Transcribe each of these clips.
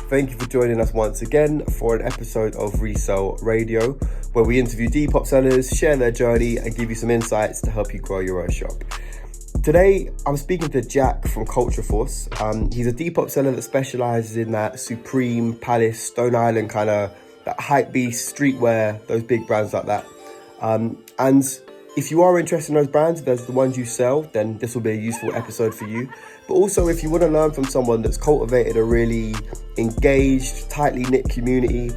Thank you for joining us once again for an episode of Resell Radio, where we interview Depop sellers, share their journey, and give you some insights to help you grow your own shop. Today, I'm speaking to Jack from Culture Force. He's a Depop seller that specializes in that Supreme, Palace, Stone Island kind of, that HYPEBEAST, streetwear, those big brands like that. And if you are interested in those brands, if there's the ones you sell, then this will be a useful episode for you. But also, if you want to learn from someone that's cultivated a really engaged, tightly knit community,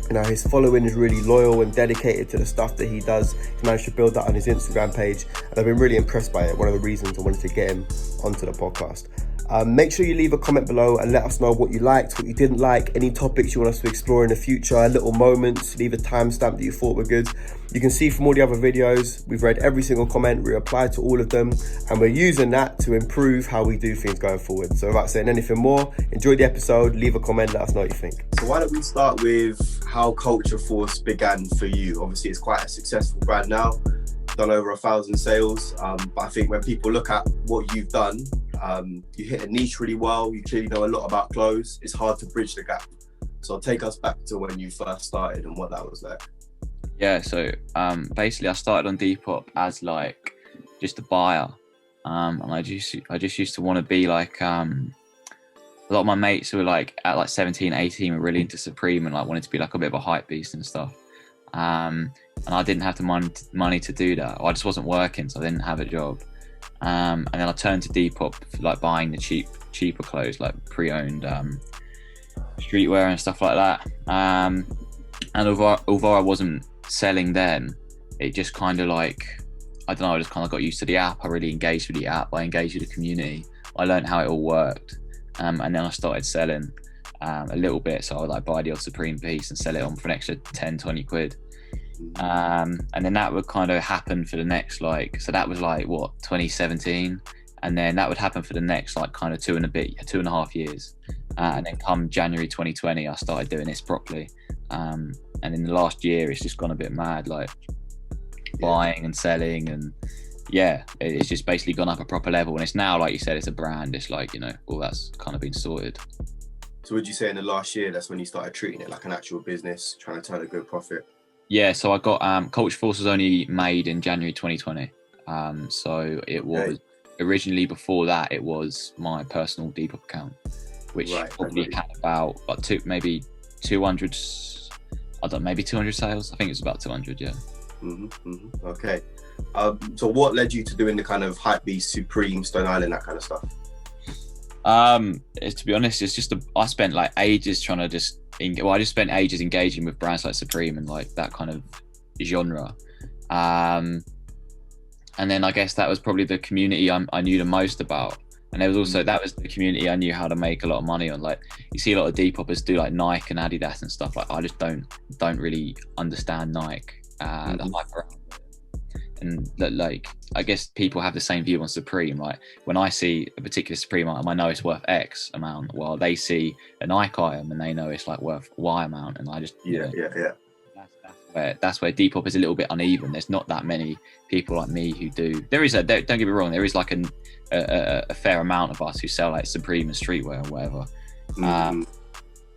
you know, his following is really loyal and dedicated to the stuff that he does. He managed to build that on his Instagram page, and I've been really impressed by it. One of the reasons I wanted to get him onto the podcast. Make sure you leave a comment below and let us know what you liked, what you didn't like, any topics you want us to explore in the future, little moments, leave a timestamp that you thought were good. You can see from all the other videos, we've read every single comment, we replied to all of them, and we're using that to improve how we do things going forward. So without saying anything more, enjoy the episode, leave a comment, let us know what you think. So why don't we start with how Culture Force began for you? Obviously, it's quite a successful brand now, done over 1,000 sales, but I think when people look at what you've done, you hit a niche really well, you clearly know a lot about clothes, it's hard to bridge the gap. So take us back to when you first started and what that was like. Yeah, so basically I started on Depop as like just a buyer, and I just used to want to be like, a lot of my mates who were like at like 17, 18 were really into Supreme and like wanted to be like a bit of a hype beast and stuff. And I didn't have the money to do that. I just wasn't working, so I didn't have a job. And then I turned to Depop for like buying the cheaper clothes, like pre-owned streetwear and stuff like that. And although I wasn't selling then, it just kind of like, I don't know, I just kind of got used to the app. I really engaged with the app. I engaged with the community. I learned how it all worked. And then I started selling a little bit. So I would like buy the odd Supreme piece and sell it on for an extra 10, 20 quid. And then that would kind of happen for the next so that was like what, 2017, and then that would happen for the next like kind of 2.5 years, and then come January 2020 I started doing this properly, and in the last year it's just gone a bit mad, like buying and selling, and it's just basically gone up a proper level, and it's now, like you said, it's a brand. It's like, you know, all that's kind of been sorted. So would you say in the last year that's when you started treating it like an actual business, trying to turn a good profit? Yeah, so I got Culture Force was only made in January 2020. So it was originally, before that, it was my personal Depop account, which probably had about maybe 200. I don't know, maybe 200 sales. I think it's about 200. Yeah. Okay. So what led you to doing the kind of HYPEBEAST, Supreme, Stone Island, that kind of stuff? To be honest, it's just I spent like ages trying to I just spent ages engaging with brands like Supreme and like that kind of genre. And then I guess that was probably the community I knew the most about. And there was also, that was the community I knew how to make a lot of money on. Like, you see a lot of Depoppers do like Nike and Adidas and stuff. Like, I just don't really understand Nike, the hype around it. And like, I guess people have the same view on Supreme. Like, when I see a particular Supreme item, I know it's worth X amount, while they see a Nike item and they know it's like worth Y amount. And I just that's where Depop is a little bit uneven. There's not that many people like me who do. Don't get me wrong, there is like a fair amount of us who sell like Supreme and streetwear or whatever.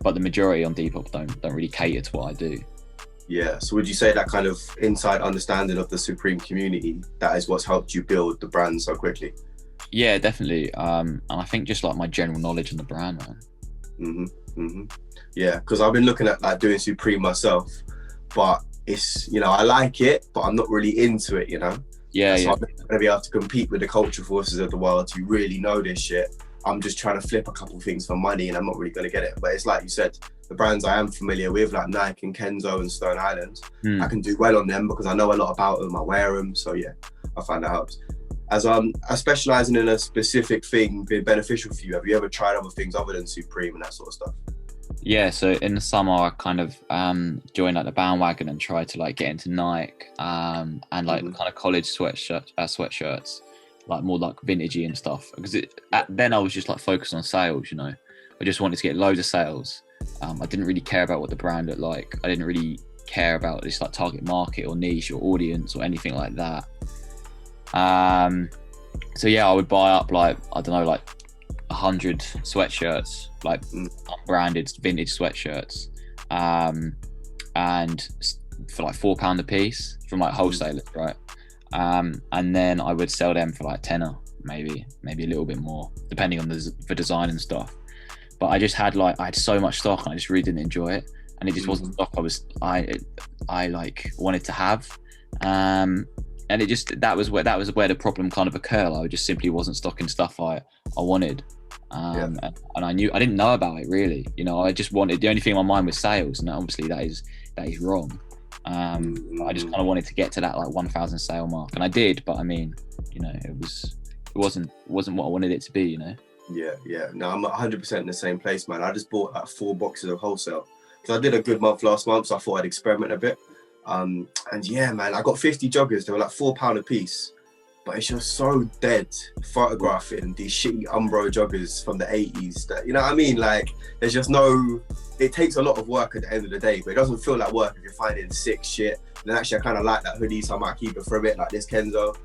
But the majority on Depop don't really cater to what I do. Yeah, so would you say that kind of inside understanding of the Supreme community, that is what's helped you build the brand so quickly? Yeah, definitely. And I think just like my general knowledge on the brand, man. Yeah, because I've been looking at like doing Supreme myself, but it's, you know, I like it, but I'm not really into it, you know? Yeah. I'm not going to be able to compete with the Culture Forces of the world who really know this shit. I'm just trying to flip a couple of things for money and I'm not really going to get it. But it's like you said, the brands I am familiar with, like Nike and Kenzo and Stone Island, I can do well on them because I know a lot about them, I wear them. So yeah, I find that helps. As specialising in a specific thing being beneficial for you, have you ever tried other things other than Supreme and that sort of stuff? Yeah, so in the summer I kind of joined like the bandwagon and tried to like get into Nike and like kind of college sweatshirts, like more like vintagey and stuff, because then I was just like focused on sales, you know. I just wanted to get loads of sales. I didn't really care about what the brand looked like. I didn't really care about this like target market or niche or audience or anything like that. So yeah, I would buy up like, I don't know, like 100 sweatshirts, like unbranded vintage sweatshirts, and for like £4 a piece from like wholesalers, right? And then I would sell them for like tenner, maybe a little bit more, depending on the design and stuff. But I just had I had so much stock, and I just really didn't enjoy it, and it just wasn't stock I like wanted to have. And it just that was where the problem kind of occurred. I just simply wasn't stocking stuff I wanted. And I didn't know about it really. You know, I just wanted, the only thing in my mind was sales, and obviously that is wrong. I just kind of wanted to get to that like 1,000 sale mark, and I did. But I mean, you know, it wasn't what I wanted it to be. You know. Yeah. No, I'm 100% in the same place, man. I just bought like 4 boxes of wholesale because I did a good month last month, so I thought I'd experiment a bit. And yeah, man, I got 50 joggers. They were like £4 a piece, but it's just so dead photographing these shitty Umbro joggers from the 80s. That, you know what I mean? Like, there's just no. It takes a lot of work at the end of the day, but it doesn't feel like work if you're finding sick shit. And then actually, I kind of like that hoodie, so I might keep it for a bit, like this Kenzo.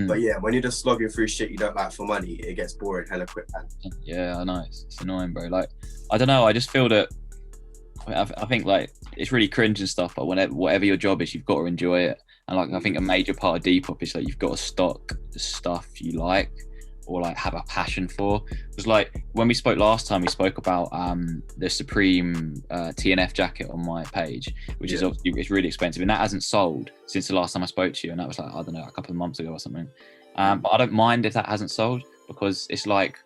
But yeah, when you're just slogging through shit you don't like for money, it gets boring hella quick, man. Yeah, I know, it's annoying, bro. Like, I don't know, I just feel that I think like it's really cringe and stuff, but whatever your job is, you've got to enjoy it. And like, I think a major part of Depop is like you've got to stock the stuff you like or like have a passion for. Because like when we spoke last time, we spoke about the Supreme TNF jacket on my page, which is obviously, it's really expensive, and that hasn't sold since the last time I spoke to you, and that was like, I don't know, a couple of months ago or something. But I don't mind if that hasn't sold, because it's like,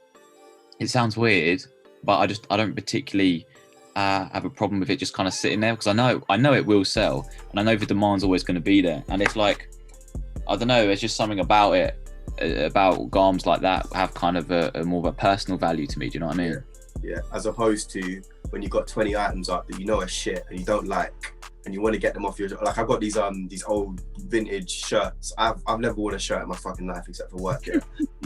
it sounds weird, but I don't particularly have a problem with it just kind of sitting there, because I know it will sell, and I know the demand's always going to be there. And it's like, I don't know, there's just something about it, about garms like that have kind of a more of a personal value to me. Do you know what I mean? Yeah. As opposed to when you've got 20 items up that you know are shit and you don't like, and you want to get them off your, like, I've got these old vintage shirts. I've never worn a shirt in my fucking life except for work, yeah.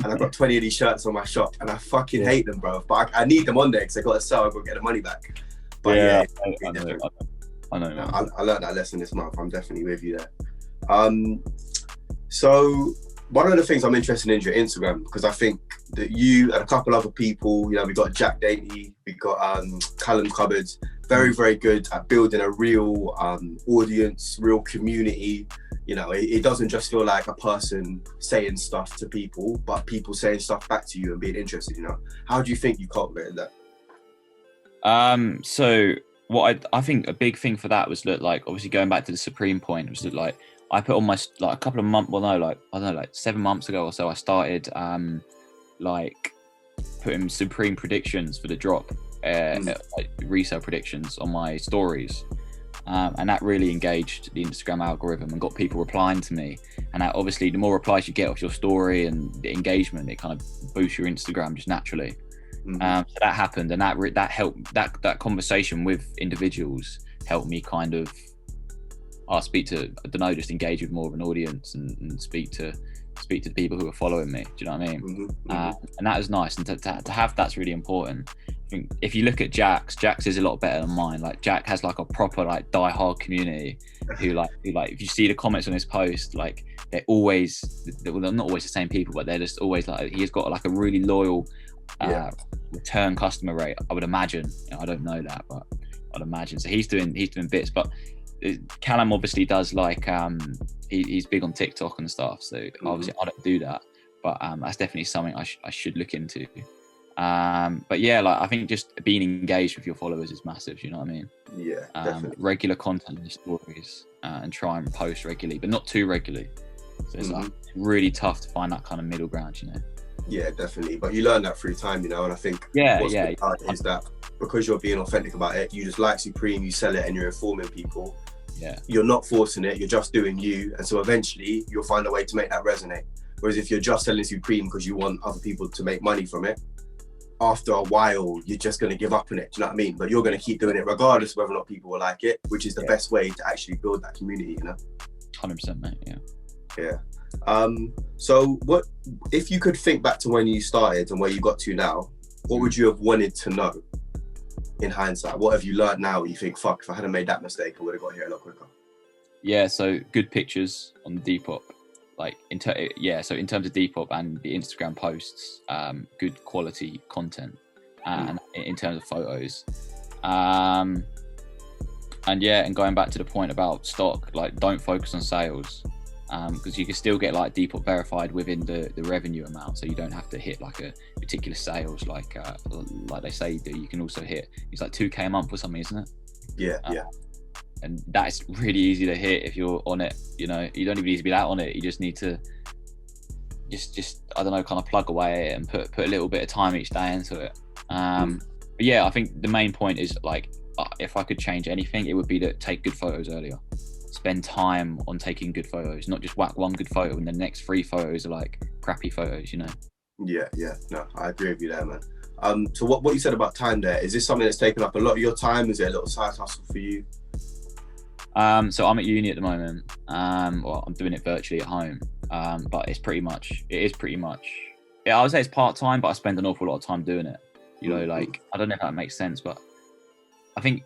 And I've got 20 of these shirts on my shop, and I fucking hate them, bro. But I need them on there because I got to sell. I've got to get the money back. But I know. I learned that lesson this month. I'm definitely with you there. So one of the things I'm interested in is your Instagram, because I think that you and a couple other people, you know, we got Jack Dainty, we got Callum Cupboards, very, very good at building a real audience, real community. You know, it doesn't just feel like a person saying stuff to people, but people saying stuff back to you and being interested, you know. How do you think you cultivated that? So what I think a big thing for that was that, like, obviously going back to the Supreme point, was that like I put on my, like, a couple of months, well no, like, I don't know, like 7 months ago or so, I started like putting Supreme predictions for the drop, like resale predictions on my stories. And that really engaged the Instagram algorithm and got people replying to me. And that, obviously, the more replies you get off your story and the engagement, it kind of boosts your Instagram just naturally. So that happened, and that helped. That conversation with individuals helped me kind of speak to, I don't know, just engage with more of an audience and speak to the people who are following me. Do you know what I mean? And that was nice, and to have that's really important. I think if you look at Jack's is a lot better than mine. Like, Jack has like a proper like die-hard community who like if you see the comments on his post, like they're not always the same people, but they're just always like, he's got like a really loyal return customer rate, I would imagine. You know, I don't know that, but I'd imagine. So he's doing bits, but Callum obviously does like he's big on TikTok and stuff. So obviously I don't do that, but that's definitely something I should look into. But yeah, like, I think just being engaged with your followers is massive. You know what I mean? Yeah, definitely. Regular content in the stories, and try and post regularly, but not too regularly. So it's like really tough to find that kind of middle ground, you know. Yeah, definitely. But you learn that through time, you know. And I think is that because you're being authentic about it, you just like Supreme, you sell it, and you're informing people. Yeah, you're not forcing it, you're just doing you, and so eventually you'll find a way to make that resonate. Whereas if you're just selling Supreme because you want other people to make money from it, after a while you're just going to give up on it. Do you know what I mean? But you're going to keep doing it regardless of whether or not people will like it, which is the best way to actually build that community, you know. 100%, mate. Yeah. So what if you could think back to when you started and where you got to now, what would you have wanted to know in hindsight? What have you learned now where you think, fuck, if I hadn't made that mistake, I would have got here a lot quicker? Yeah, so good pictures on the Depop. like so in terms of Depop and the Instagram posts, good quality content, and in terms of photos, and going back to the point about stock, like don't focus on sales, because you can still get like Depop verified within the revenue amount, so you don't have to hit like a particular sales like they say you do. You can also hit, it's like 2K a month or something, isn't it? Yeah. And that's really easy to hit if you're on it. You know, you don't even need to be that on it. You just need to just I don't know, kind of plug away at it and put a little bit of time each day into it. But yeah, I think the main point is like, if I could change anything, it would be to take good photos earlier. Spend time on taking good photos, not just whack one good photo and the next 3 photos are like crappy photos, you know? Yeah. No, I agree with you there, man. So what you said about time there, is this something that's taken up a lot of your time? Is it a little side hustle for you? So I'm at uni at the moment. Well, I'm doing it virtually at home. But it is pretty much, yeah, I would say it's part-time, but I spend an awful lot of time doing it. You know, like, I don't know if that makes sense, but I think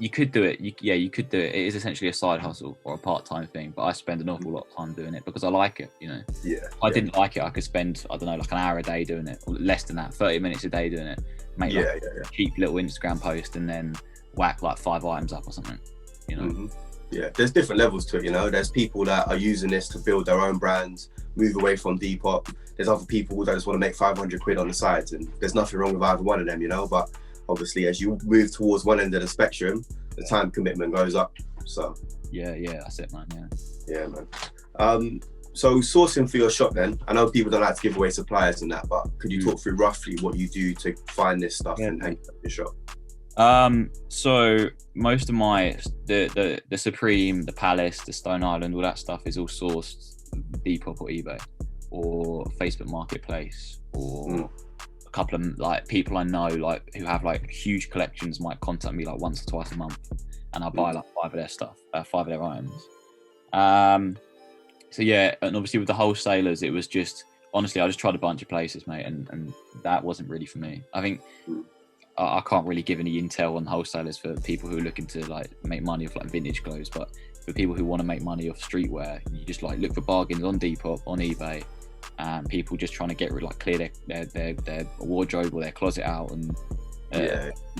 you could do it. You could do it. It is essentially a side hustle or a part-time thing, but I spend an awful lot of time doing it because I like it, you know? Yeah. If I didn't like it, I could spend, I don't know, like an hour a day doing it, or less than that, 30 minutes a day doing it, make a cheap little Instagram post and then whack like 5 items up or something, you know? Yeah, there's different levels to it, you know? There's people that are using this to build their own brands, move away from Depop. There's other people that just want to make 500 quid on the sides, and there's nothing wrong with either one of them, you know? But obviously, as you move towards one end of the spectrum, the time commitment goes up. So yeah, that's it, man. Yeah, man. So sourcing for your shop then, I know people don't like to give away suppliers and that, but could you talk through roughly what you do to find this stuff and hang up your shop? So most of my the Supreme, the Palace, the Stone Island, all that stuff is all sourced Depop or eBay or Facebook Marketplace, or a couple of like people I know like who have like huge collections might contact me like once or twice a month, and I buy like 5 of their stuff, 5 of their items. So yeah, and obviously with the wholesalers, it was just, honestly, I just tried a bunch of places, mate, and that wasn't really for me. I think I can't really give any intel on wholesalers for people who are looking to like make money off like vintage clothes, but for people who want to make money off streetwear, you just like look for bargains on Depop, on eBay, and people just trying to get like clear their wardrobe or their closet out and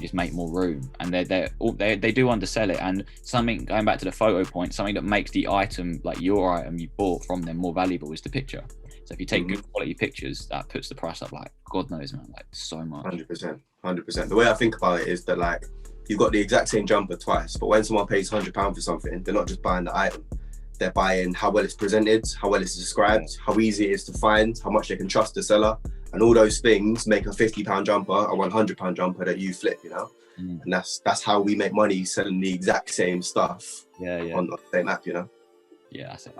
just make more room. And they do undersell it. And something, going back to the photo point, something that makes the item, like your item you bought from them, more valuable is the picture. So if you take good quality pictures, that puts the price up like God knows, man, like so much. 100%. The way I think about it is that like you've got the exact same jumper twice, but when someone pays £100 for something, they're not just buying the item. They're buying how well it's presented, how well it's described, how easy it is to find, how much they can trust the seller, and all those things make a £50 jumper a £100 jumper that you flip, you know. And that's how we make money, selling the exact same stuff on the same app, you know. Yeah, that's it.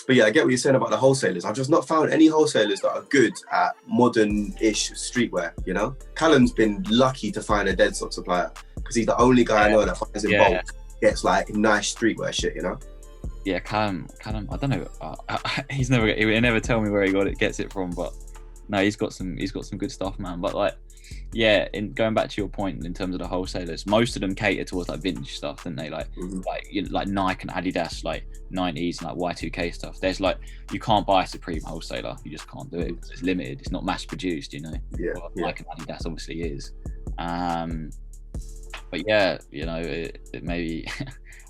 But yeah, I get what you're saying about the wholesalers. I've just not found any wholesalers that are good at modern-ish streetwear, you know? Callum's been lucky to find a dead stock supplier because he's the only guy I know that finds in bulk, gets like nice streetwear shit, you know? Yeah, Callum, I don't know. He'll never tell me where he gets it from, but no, he's got some good stuff, man. But like, yeah, in going back to your point in terms of the wholesalers, most of them cater towards like vintage stuff, don't they? Like, like Nike and Adidas, like 90s and like Y2K stuff. There's like, you can't buy a Supreme wholesaler. You just can't do it. It's limited. It's not mass produced, you know. Nike and Adidas obviously is. But yeah, you know, it maybe.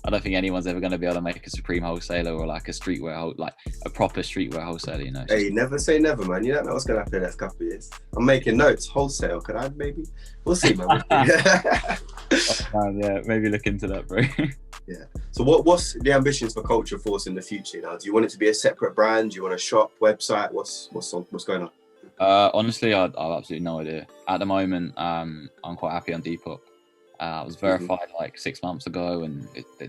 I don't think anyone's ever going to be able to make a Supreme wholesaler or like a streetwear, like a proper streetwear wholesaler, you know. Hey, never say never, man. You don't know what's going to happen in the next couple of years. I'm making notes. Wholesale, could I maybe? We'll see, man. Yeah, maybe look into that, bro. Yeah. So what's the ambitions for Culture Force in the future now? Do you want it to be a separate brand? Do you want a shop, website? What's going on? Honestly, I've absolutely no idea. At the moment, I'm quite happy on Depop. I was verified like 6 months ago, and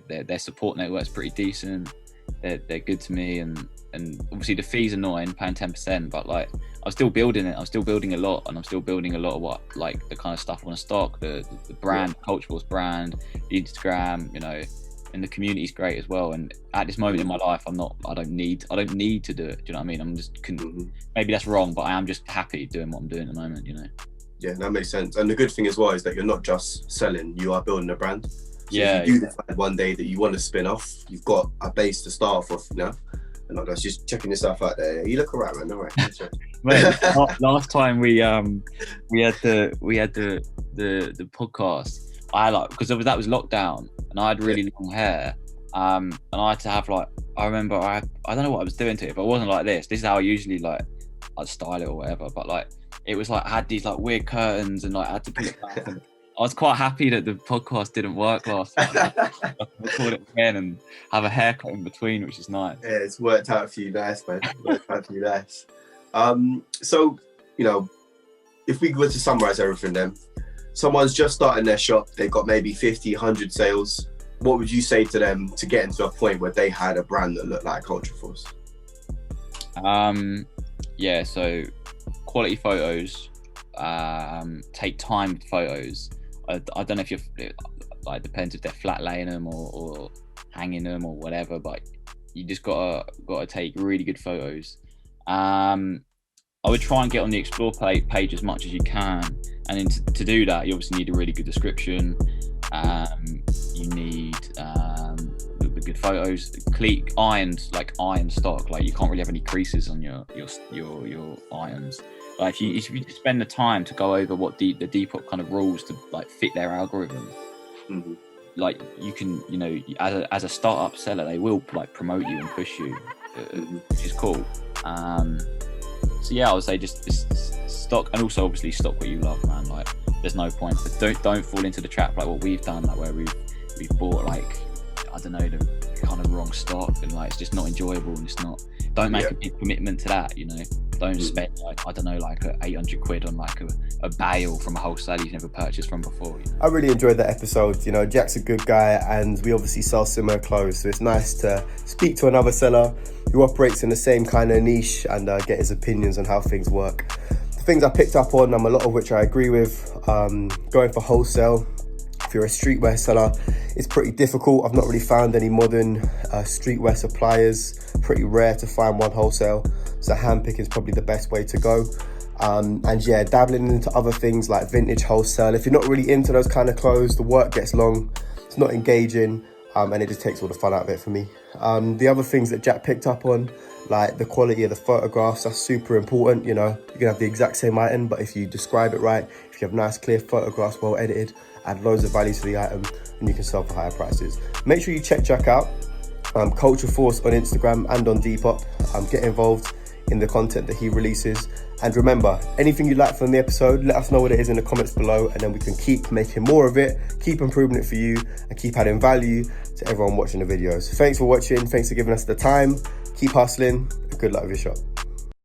their support network's pretty decent. They're good to me, and obviously the fees are annoying, paying 10%, but like I'm still building it. I'm still building a lot, and I'm still building a lot of what, like the kind of stuff I want to stock, the brand, Culture Force brand, the Instagram, you know, and the community's great as well. And at this moment in my life, I don't need to do it. Do you know what I mean? I'm just maybe that's wrong, but I am just happy doing what I'm doing at the moment, you know. Yeah, that makes sense. And the good thing as well is that you're not just selling, you are building a brand. So if you do decide one day that you want to spin off, you've got a base to start off with, you know? And I was just checking yourself out there. You look alright, man. All right. Mate, last time we had the podcast, I like, because that was lockdown and I had really long hair, and I had to have like, I remember I don't know what I was doing to it, but it wasn't like this. This is how I usually like I'd style it or whatever, but like it was like I had these like weird curtains and like I had to put it back. And I was quite happy that the podcast didn't work last time. I could record it again and have a haircut in between, which is nice. Yeah, it's worked out for you nice, man. Worked out for you nice. So, you know, if we were to summarize everything then, someone's just starting their shop, they've got maybe 50, 100 sales. What would you say to them to get into a point where they had a brand that looked like Culture Force? Yeah, so quality photos, take timed photos. I don't know if you're, like, depends if they're flat laying them or hanging them or whatever, but you just gotta take really good photos. I would try and get on the explore page as much as you can, and then to do that you obviously need a really good description. You need the good photos, ironed stock. Like you can't really have any creases on your irons. Like if you spend the time to go over what the Depop kind of rules to like fit their algorithm, mm-hmm. like you can, you know, as a startup seller, they will like promote you and push you, which is cool. So yeah, I would say just stock, and also obviously stock what you love, man. Like there's no point, but don't fall into the trap like what we've done, like where we've bought like, I don't know, the kind of wrong stock, and like it's just not enjoyable, and it's not. Don't make a big commitment to that, you know. Don't spend like, I don't know, like 800 quid on like a bale from a wholesaler you've never purchased from before. You know? I really enjoyed that episode. You know, Jack's a good guy, and we obviously sell similar clothes, so it's nice to speak to another seller who operates in the same kind of niche and get his opinions on how things work. The things I picked up on, a lot of which I agree with, going for wholesale. If you're a streetwear seller, it's pretty difficult. I've not really found any modern streetwear suppliers. Pretty rare to find one wholesale. So handpicking is probably the best way to go. And yeah, dabbling into other things like vintage wholesale. If you're not really into those kind of clothes, the work gets long, it's not engaging, and it just takes all the fun out of it for me. The other things that Jack picked up on, like the quality of the photographs, that's super important. You know, you can have the exact same item, but if you describe it right, if you have nice clear photographs, well edited, add loads of value to the item, and you can sell for higher prices. Make sure you check Jack out, Culture Force on Instagram and on Depop. Get involved in the content that he releases, and remember, anything you like from the episode, let us know what it is in the comments below, and then we can keep making more of it, keep improving it for you, and keep adding value to everyone watching the videos. Thanks for watching, thanks for giving us the time, keep hustling, and good luck with your shop.